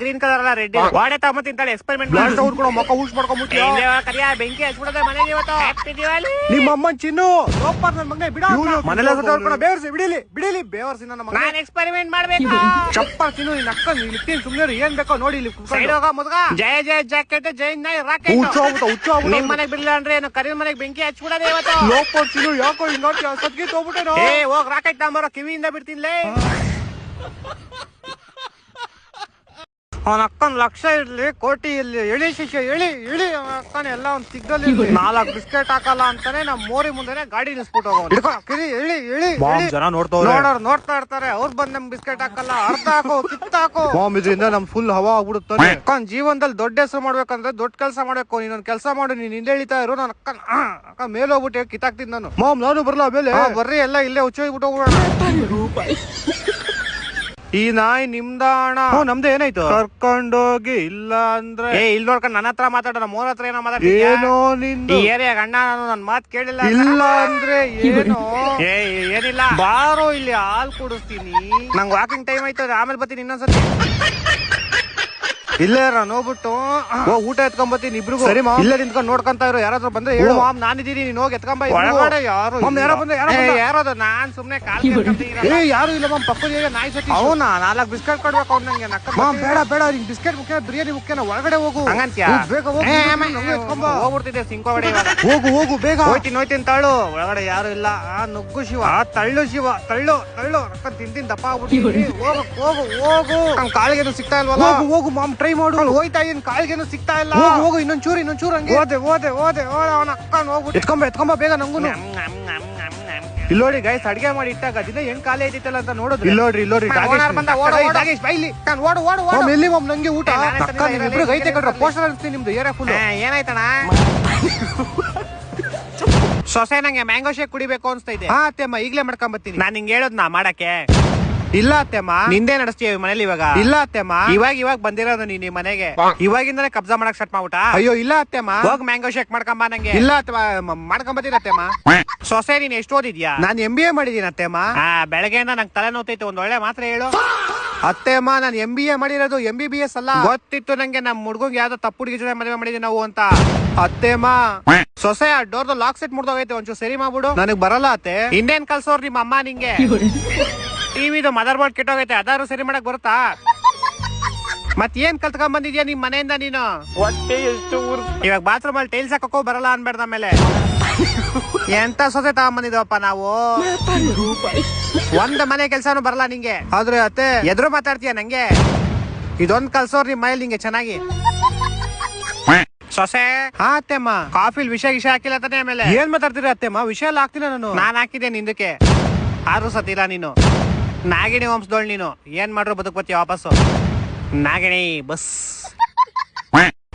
Green colour ಅಲ್ಲ red ವಾಡೆ ತಗೊಂಡ್ ತಿಂತಾಳೆ experiment ಮಾಡ್ಕೊಂಡು ಮಕ್ಕ ಊಸ್ ಮಾಡ್ಕೊಂಡ್ಬಿಟ್ಟು ಕರಿಯ ಬೆಂಕಿ ಹಚ್ಬಿಡೋದೆ ಮನೆಗೆ ಇವತ್ತು ಹ್ಯಾಪಿ ದಿವಾಲಿ. ನಿಮ್ಮ ಅಮ್ಮನ್ ಚಿನ್ನು ಸೂಪರ್ ನನ್ ಮಗನೇ ಬಿಡ ಮನೆಲ್ಲ ಸುತ್ತಾಡ್ಕೊಂಡು ಬೇವರ್ಸಿ ಬಿಡಿಲಿ ಬೇವರ್ಸಿ ನನ್ನ ಮಗ ನಾನ್ ಎಕ್ಸ್ಪೆರಿಮೆಂಟ್ ಮಾಡ್ಬೇಕು. ಚಪ್ಪ ಚಿನ್ನು ನಿನ್ನ ಅಕ್ಕ ಇಲ್ಲಿ ಸುಮ್ಮನೆ ಏನ್ ಬೇಕೋ ನೋಡಿ ಇಲ್ಲಿ ಸೈಡ್ ಹೋಗ ಮುದ್ಗ ಜಯ ಜಯ ಜಾಕೆಟ್ ಜೈ ನೈ ರಾಕೆಟ್ ಹುಚ್ಚು ನಿಮ್ ಮನೆಗ್ ಬಿಡ್ಲಿಲ್ಲ ಅಂದ್ರೆ ಏನು ಕರಿಯ ಮನೆಗ್ ಬೆಂಕಿ ಹಚ್ಬಿಡೋದೆ ಇವತ್ತು. ಲೋಪ ಚಿನ್ನು ಯಾಕೋ ಹಿಂಗಾಗಿ ಸದ್ಗಿ ತೋಗ್ಬಿಟ್ಟೆ ಏ ಹೋಗ್ ರಾಕೆಟ್ ತಗೊಂಬರೋ ಕಿವಿಯಿಂದ ಬಿಡ್ತಿನ್ಲೇ. ಅವನ ಅಕ್ಕನ ಲಕ್ಷ ಇರ್ಲಿ ಕೋಟಿ ಇರ್ಲಿ ಎಳಿ ಶಿಷ್ಯ ಎಳಿ ಅಕ್ಕನ ಎಲ್ಲ ಒಂದ್ ಸಿಗ್ದಲ್ಲಿ 4 ಬಿಸ್ಕೆಟ್ ಹಾಕಲ್ಲ ಅಂತಾನೆ ನಮ್ ಮೋರಿ ಮುಂದೆ ಗಾಡಿ ನಿಲ್ಸ್ಬಿಟ್ಟು ಹೋಗೋದು. ಎಳಿ ಜನ ನೋಡ್ತಾ ಇರ್ತಾರೆ. ಅವ್ರು ಬಂದ್ ನಮ್ ಬಿಸ್ಕೆಟ್ ಹಾಕಲ್ಲ, ಅರ್ಧ ಹಾಕೋ ಕಿತ್ತ ಹಾಕೋ. ಇದರಿಂದ ನಮ್ ಫುಲ್ ಹವಾ ಆಗ್ಬಿಡುತ್ತೆ. ಅಕ್ಕನ್ ಜೀವನದಲ್ಲಿ ದೊಡ್ಡ ಹೆಸರು ಮಾಡ್ಬೇಕಂದ್ರೆ ದೊಡ್ಡ ಕೆಲಸ ಮಾಡ್ಬೇಕು. ನೀನೊಂದ್ ಕೆಲಸ ಮಾಡು, ನೀನ್ ಹಿಂದೆ ಎಳಿತಾ ಇರು. ನಾನು ಅಕ್ಕ ಮೇಲೆ ಹೋಗ್ಬಿಟ್ಟು ಕಿತ್ತಾಕ್ತಿದ್ ನಾನು. ನಾನು ಬರಲ್ಲ ಮೇಲೆ ಬರ್ರಿ ಎಲ್ಲ ಇಲ್ಲೇ ಹುಚ್ಚೋಗ್ಬಿಟ್ಟು ಹೋಗೋಣ. ಈ ನಾಯಿ ನಿಮ್ದಾಣ ನಮ್ದು ಏನಾಯ್ತು ಕರ್ಕೊಂಡೋಗಿ ಇಲ್ಲ ಅಂದ್ರೆ ಇಲ್ಲಿ ನೋಡ್ಕೊಂಡು ನನ್ನ ಹತ್ರ ಮಾತಾಡೋಣ. ಮೋರ್ ಹತ್ರ ಏನೋ ಏನೋ ನಿಂದು ಈ ಏರಿಯಾಗ ಅಣ್ಣ ನಾನು ನನ್ ಮಾತ್ ಕೇಳಿಲ್ಲ ಇಲ್ಲ ಅಂದ್ರೆ ಏನು ಏನಿಲ್ಲ ಬಾರೋ ಇಲ್ಲಿ ಹಾಲ್ ಕುಡಿಸ್ತೀನಿ. ನಂಗ್ ವಾಕಿಂಗ್ ಟೈಮ್ ಆಯ್ತದ, ಆಮೇಲೆ ಬರ್ತೀನಿ ಇನ್ನೊಂದ್ಸತಿ. ಇಲ್ಲೇ ನೋಡ್ಬಿಟ್ಟು ಊಟ ಎತ್ಕೊಂಬತ್ತೀನಿ ಇಬ್ರಿಗೂ. ಸರಿ ಇಲ್ಲೇ ನಿಂತ್ಕೊಂಡು ನೋಡ್ಕೊಂತ ಇರೋ. ಯಾರಾದ್ರೂ ಬಂದ್ರೆ ಹೇಳು ಮಾಮ್ ನಾನಿದ್ದೀನಿ, ನೀನ್ ಹೋಗಿ ಎತ್ಕೊಂಬ. ಒಳಗಡೆ ಯಾರು ನಾನ್ ಸುಮ್ನೆ ಯಾರು ಇಲ್ಲ ಮಾಮ್. ಪಕ್ಕದ ನಾಯಿ ಸತಿ ಅವನ 4 ಬಿಸ್ಕೆಟ್ ಕೊಡ್ಬೇಕು ಅವ್ನು ನಂಗೆ. ಬೇಡ ನಿನ್ ಬಿಸ್ಕೆಟ್ ಮುಖ್ಯ ಬಿರಿಯಾನಿ ಮುಖ್ಯನ. ಒಳಗಡೆ ಹೋಗು ಹಂಗಂತ್ಯಾ? ಬೇಗ ಹೋಗ್ಬಿಡ್ತಿದ್ದೆ ಸಿಂಕೋಗಡೆ. ಹೋಗು ಬೇಗ. ಹೋಯ್ತೀನಿ ತಾಳು. ಒಳಗಡೆ ಯಾರು ಇಲ್ಲ. ನುಗ್ಗು ಶಿವ, ತಳ್ಳು ಶಿವ, ತಳ್ಳು ಅಕ್ಕ ತಿಂತೀನಿ ದಪ್ಪ ಆಗ್ಬಿಟ್ಟು. ಹೋಗು ನಮ್ ಕಾಲಿಗೇನು ಸಿಗ್ತಾ ಇಲ್ವಲ್ಲ. ಹೋಗು ಮಾಮ್ ಟ್ರೈ ಮಾಡು. ಹೋಯ್ತಾ ಇದೀನಿ, ಕಾಲಿಗೇನು ಸಿಗ್ತಾ ಇಲ್ಲ. ಹೋಗು ಇನ್ನೊಂಚೂರು ಹಂಗೆ. ಹೋದೆ ಅವನ ಅಕ್ಕ ಹೋಗ್ಬಿಟ್ಟು ಎತ್ಕೊಂಬ ಬೇಗ. ನಂಗೂ ಇಲ್ಲಿ ನೋಡಿ ಗೈಸ್, ಅಡ್ಗೆ ಮಾಡಿ ಇಟ್ಟಾಗ ದಿನ ಹೆಂಗ್ ಖಾಲಿ ಐತಿತ್ತಲ್ಲ ಅಂತ ನೋಡೋದು. ಇಲ್ಲಿ ನೋಡ್ರಿ ಎಲ್ಲಿ ಮಾಮ್ ನಂಗೆ ಊಟ ಐತೆ ಕಡ್ರ. ಪೋಸ್ಟರ್ ಅನ್ಸ್ತೀನಿ ನಿಮ್ದು ಏರಿಯಾ ಫುಲ್. ಏನಾಯ್ತಣ್ಣ? ಸೊಸೆ ನಂಗೆ ಮ್ಯಾಂಗೋ ಶೇಕ್ ಕುಡಿಬೇಕು ಅನ್ಸ್ತಾ ಇದೆ. ಅತ್ತೆಮ್ಮ ಈಗ್ಲೇ ಮಾಡ್ಕೊಂಡ್ ಬರ್ತೀನಿ. ನಾನ್ ನಿಂಗೆ ಹೇಳೋದ್ನಾ ಮಾಡಕ್ಕೆ? ಇಲ್ಲ ಅತ್ತೆಮ್ಮ. ನಿಂದೇ ನಡೆಸ್ತೀಯ ಮನೇಲಿ ಇವಾಗ? ಇಲ್ಲ ಅತ್ತೆಮ್ಮ. ಇವಾಗ ಬಂದಿರೋದು ನೀನ್ ಈ ಮನೆಗೆ. ಇವಾಗಿಂದಾನೆ ಕಬ್ಜಾ ಮಾಡಕ್ ಸ್ಟಾರ್ಟ್ ಮಾಡ್ಬಿಟ್ಟ? ಅಯ್ಯೋ ಇಲ್ಲ ಅತ್ತೆಮ್ಮ. ಹೋಗ್ ಮ್ಯಾಂಗೋ ಶೇಕ್ ಮಾಡ್ಕೊಂಬ ನಂಗೆ. ಇಲ್ಲ ಅತ್ತೆಮ್ಮ ಮಾಡ್ಕೊಂಬತ್ತೀನಿ ಅತ್ತೆಮ್ಮ. ಸೊಸೆ ನೀನ್ ಎಷ್ಟು ಓದಿದ್ಯಾ? ನಾನ್ MBA ಮಾಡಿದೀನಿ ಅತ್ತೆಮ್ಮ. ಬೆಳಗ್ಗೆಯಿಂದ ನಂಗೆ ತಲೆ ನೋತೈತೆ, ಒಂದ್ ಒಳ್ಳೆ ಮಾತ್ರ ಹೇಳು. ಅತ್ತೆಮ್ಮ ನಾನ್ MBA ಮಾಡಿರೋದು MBBS ಅಲ್ಲ. ಗೊತ್ತಿತ್ತು ನಂಗೆ ನಮ್ ಹುಡ್ಗಂಗ್ ಯಾವ್ದೋ ತಪ್ಪು ಹುಡುಗಿ ಜೊತೆ ಮದುವೆ ಮಾಡಿದೀವಿ ನಾವು ಅಂತ. ಅತ್ತೆಮ್ಮ ಸೊಸೆ ಡೋರ್ದು ಲಾಕ್ ಸೆಟ್ ಮುಡ್ದೋಗೈತೆ, ಒಂಚೂರು ಸರಿ ಮಾಡ್ಬಿಡು. ನನಗ್ ಬರಲ್ಲ ಅತ್ತೆ. ಇನ್ನೇನ್ ಕಲ್ಸೋರ್ ನಿಮ್ಮ ಅಮ್ಮ ನಿಂಗೆ? ಟಿವಿದು ಮದರ್ ಬೋರ್ಡ್ ಕೆಟ್ಟೋಗೈತೆ, ಅದಾರು ಸರಿ ಮಾಡಕ್ ಬರುತ್ತಾ? ಮತ್ ಏನ್ ಕಲ್ತ್ಕೊಂಡ್ ಬಂದಿದ್ಯಾ ನಿಮ್ ಮನೆಯಿಂದ ನೀನು? ಹೊಟ್ಟೆ ಎಷ್ಟು ಇವಾಗ ಬಾತ್ರೂಮ್ ಅಲ್ಲಿ ಟೈಲ್ಸ್ ಹಾಕೋ ಬರಲ್ಲ ಅನ್ಬೇಡ್ದ ಮೇಲೆ. ಎಂತ ಸೊಸೆ ತಗೊಂಬಂದಿದವಪ್ಪ ನಾವು. ಒಂದ್ ಮನೆ ಕೆಲ್ಸಾನು ಬರಲ್ಲ ನಿಂಗೆ. ಆದ್ರೆ ಅತ್ತೆ ಎದುರು ಮಾತಾಡ್ತೀಯ ನಂಗೆ? ಇದೊಂದ್ ಕಲ್ಸೋರ್ ನಿಮ್ ಮನೇಲಿ ನಿಂಗೆ ಚೆನ್ನಾಗಿ. ಸೊಸೆ ಅತ್ತೆಮ್ಮ ಕಾಫಿಲ್ ವಿಷ ಹಾಕಿಲ್ಲ ತಾನೆ? ಆಮೇಲೆ ಏನ್ ಮಾತಾಡ್ತೀರಿ ಅತ್ತೆಮ್ಮ? ವಿಷಯ ಎಲ್ಲ ಹಾಕ್ತೀನಿ ನಾನ್ ಹಾಕಿದ್ದೆ ನಿಂದಕ್ಕೆ, ಆದ್ರೂ ಸತ್ತಿಲ್ಲ ನೀನು. ನಾಗಿಣಿ ವಂಶದೋಳ್ ನೀನು. ಏನ್ ಮಾಡ್ರು ಬದುಕ್ಬತ್ತೀಯ ವಾಪಸ್ಸು. ನಾಗಿಣಿ ಬಸ್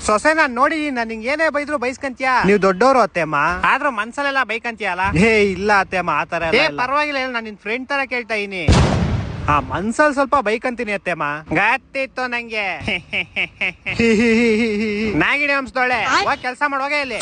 ಸೊಸೆ ನಾನ್ ನೋಡಿದೀನಿ. ನಾನ್ ನಿಂಗೆ ಏನೇ ಬೈದ್ರು ಬೈಸ್ಕಂತೀಯ. ನೀವ್ ದೊಡ್ಡವರು ಅತ್ತೆಮ್ಮ. ಆದ್ರೂ ಮನ್ಸಲ್ಲೆಲ್ಲ ಬೈಕಂತೀಯಲ್ಲ? ಇಲ್ಲ ಅತ್ತೆಮ್ಮ ಆತರ ಪರವಾಗಿಲ್ಲ. ನಾನ್ ನಿನ್ ಫ್ರೆಂಡ್ ತರ ಕೇಳ್ತಾ ಇದೀನಿ. ಮನ್ಸಲ್ ಸ್ವಲ್ಪ ಬೈಕಂತೀನಿ ಅತ್ತೆಮ್ಮ. ಗೊತ್ತಿತ್ತು ನಂಗೆ. ನಾಗಿಣಿ ವಂಶದೋಳೆ, ಕೆಲಸ ಮಾಡುವಾಗ ಇಲ್ಲಿ